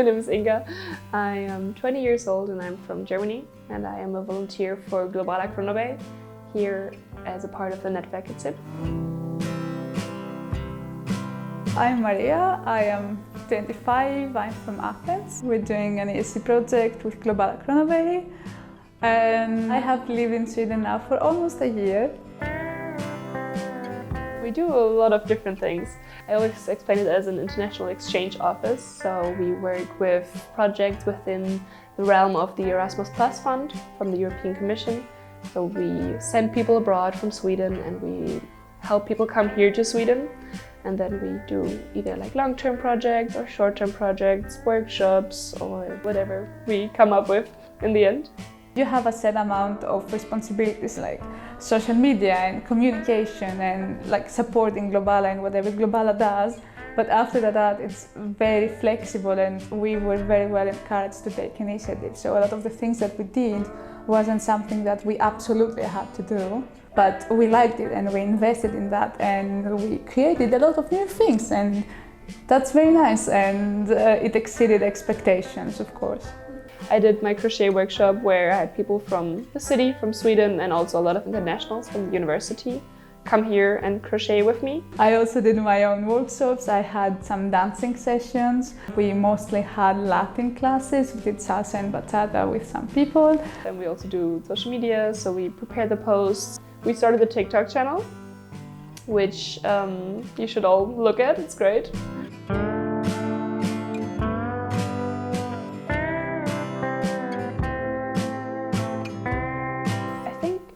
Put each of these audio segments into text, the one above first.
My name is Inga. I am 20 years old and I'm from Germany, and I am a volunteer for Globala Kronobergs here as a part of the Netzwerk. I'm Maria, I am 25, I'm from Athens. We're doing an ESC project with Globala Kronobergs, and I have lived in Sweden now for almost a year. We do a lot of different things. I always explain it as an international exchange office, so we work with projects within the realm of the Erasmus Plus Fund from the European Commission. So we send people abroad from Sweden and we help people come here to Sweden. And then we do either like long-term projects or short-term projects, workshops or whatever we come up with in the end. You have a set amount of responsibilities like social media and communication and like supporting Globala and whatever Globala does. But after that, it's very flexible and we were very well encouraged to take initiative. So a lot of the things that we did wasn't something that we absolutely had to do, but we liked it and we invested in that and we created a lot of new things, and that's very nice, and it exceeded expectations, of course. I did my crochet workshop where I had people from the city, from Sweden, and also a lot of internationals from the university come here and crochet with me. I also did my own workshops. I had some dancing sessions. We mostly had Latin classes. We did salsa and bachata with some people. And we also do social media, so we prepare the posts. We started the TikTok channel, which you should all look at, it's great.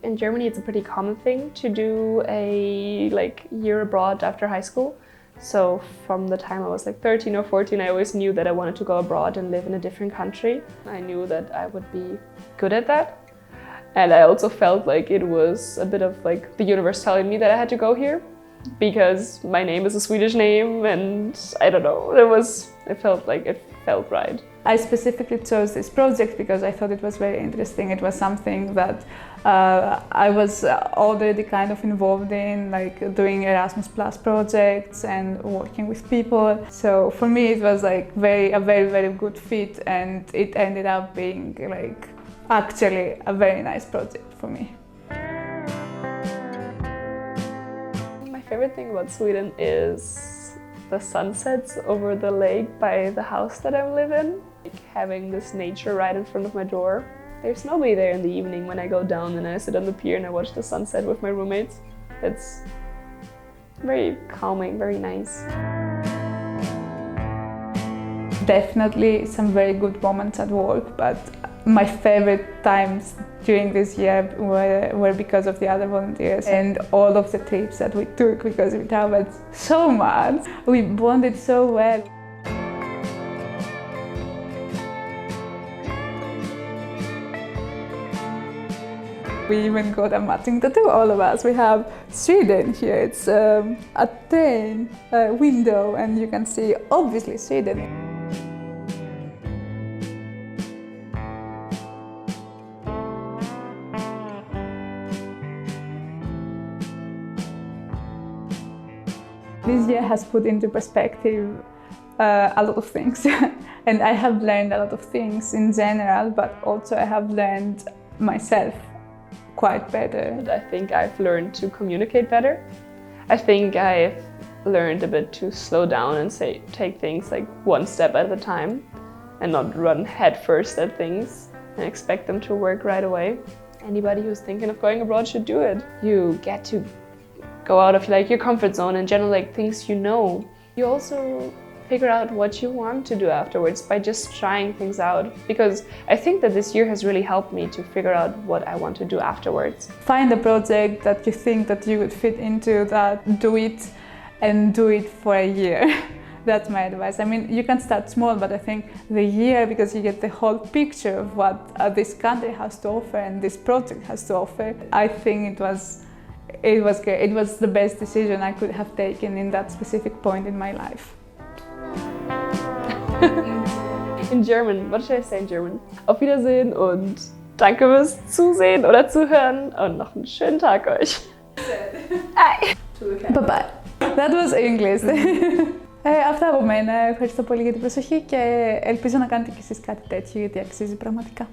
In Germany, it's a pretty common thing to do a year abroad after high school. So from the time I was 13 or 14, I always knew that I wanted to go abroad and live in a different country. I knew that I would be good at that. And I also felt like it was a bit of the universe telling me that I had to go here because my name is a Swedish name, and I don't know, it felt right. I specifically chose this project because I thought it was very interesting. It was something that I was already kind of involved in, doing Erasmus Plus projects and working with people. So for me it was a very good fit, and it ended up being actually a very nice project for me. My favorite thing about Sweden is the sunsets over the lake by the house that I live in. Having this nature right in front of my door. There's nobody there in the evening when I go down and I sit on the pier and I watch the sunset with my roommates. It's very calming, very nice. Definitely some very good moments at work, but my favorite times during this year were because of the other volunteers and all of the trips that we took, because we traveled so much. We bonded so well. We even got a matching tattoo, all of us. We have Sweden here. It's a train window, and you can see obviously Sweden. This year has put into perspective a lot of things, and I have learned a lot of things in general, but also I have learned myself quite better. I think I've learned to communicate better. I think I've learned a bit to slow down and take things one step at a time and not run headfirst at things and expect them to work right away. Anybody who's thinking of going abroad should do it. You get to go out of your comfort zone and general things you know. You also figure out what you want to do afterwards by just trying things out, because I think that this year has really helped me to figure out what I want to do afterwards. Find a project that you think that you would fit into that, do it, and do it for a year. That's my advice. I mean, you can start small, but I think the year, because you get the whole picture of what this country has to offer and this project has to offer, I think it was great. It was the best decision I could have taken in that specific point in my life. In German, what should I say in German? Auf Wiedersehen und danke fürs Zusehen oder Zuhören und noch einen schönen Tag euch. Bye bye. That was English. Αυτά από μένα. Ευχαριστώ πολύ για την προσοχή και ελπίζω να κάνετε κι εσείς κάτι τέτοιο γιατί αξίζει πραγματικά.